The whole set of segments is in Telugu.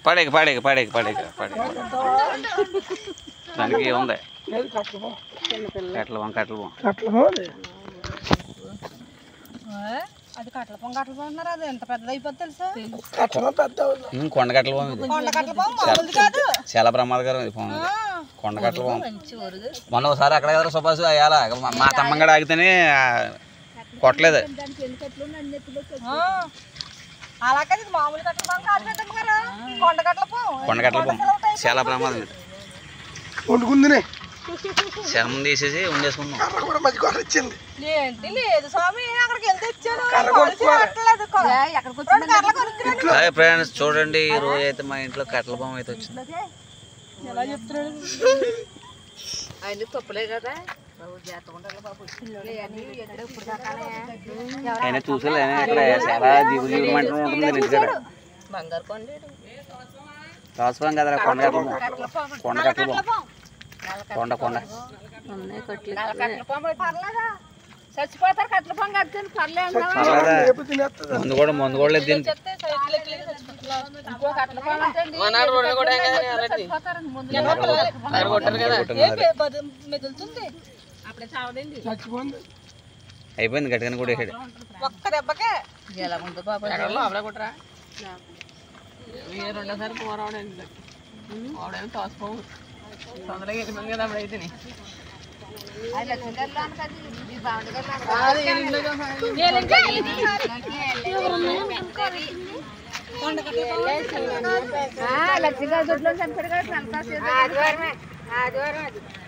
పడేకి పడేకి పడేకి పడేకి పడేకి దానికి ఉంది కట్టలు అది కట్టల పొంగ అన్నారు అది ఎంత పెద్దది అయిపోద్ది తెలుసా కొండ కట్టల చాలా ప్రమాదకరం ఇది కొండ కట్టల మొన్న ఒకసారి అక్కడ కదా సుభాష్ అయ్యాల మా తమ్మంగడ ఆగితేనే కొట్టలేదు అలాగే మామూలు కట్టల పొంగ కొండ కట్టల పొంగ చాలా ప్రమాదం ఇది శరం తీసేసి ఉండేసుకున్నాం ఏంటి లేదు స్వామి అక్కడికి వెళ్తే ఇచ్చాను ఫ్రెండ్స్ చూడండి ఈ రోజు అయితే మా ఇంట్లో కట్టెల బొమ్మ అయితే వచ్చింది ఎలా చెప్తున్నాడు ఆయన తప్పలే కదా ఆయన చూసలే ఇక్కడ చాలా జీవులు మంటూ ఉంటుంది ఇంటికాడ బంగారు కొండేడు రాసుకోం కదరా కొండ కట్టల కొండ కొండ చచ్చిపోతారు కట్టెల పొంగ అర్థం పర్లేదు మందు కూడా లేదు దీనికి అయిపోయింది గట్టిగా కూడా వేసాడు ఒక్క దెబ్బకే ఎలా ముందు పాప కొట్టరా రెండోసారి పోరావడండి ఆవిడేమో తోసిపోవు తొందరగా వెళ్ళిపోయింది కదా అప్పుడైతే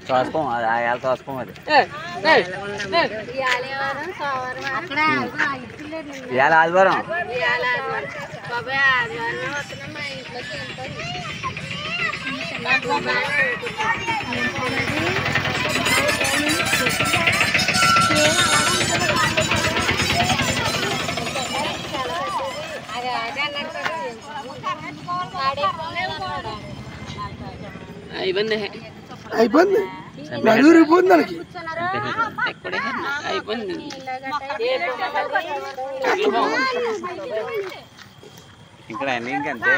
తోసిపోం అది తోసిపోం అది ఇవాళ ఆదివారం అయిపోయింది అయిపోయింది నలుగురిపోయింది దానికి అయిపోయింది ఇక్కడ అన్ని ఇంకంతే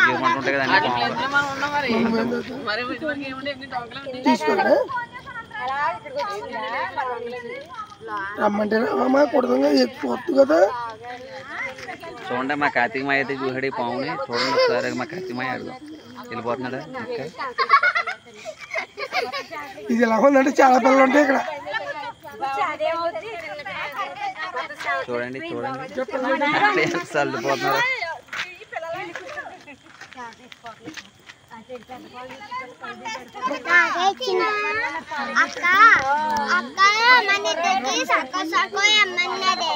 జీవమంటుంటాయి కదండి తీసుకోండి రమ్మంటే రామా కొడుతుందా ఎత్తుకోవచ్చు కదా చూడండి మా కార్తీక మాయ అయితే చూసాడు ఈ పాముని చూడండి ఒకసారి మా కార్తీక మాయ అడుగు వెళ్ళిపోతున్నాడా ఇది ఎలా ఉందంటే చాలా పిల్లలు ఉంటాయి ఇక్కడ చూడండి చూడండి చల్లిపోతున్నారు అక్క అక్క మన దగ్గర సక్క సక్క ఏమన్నదే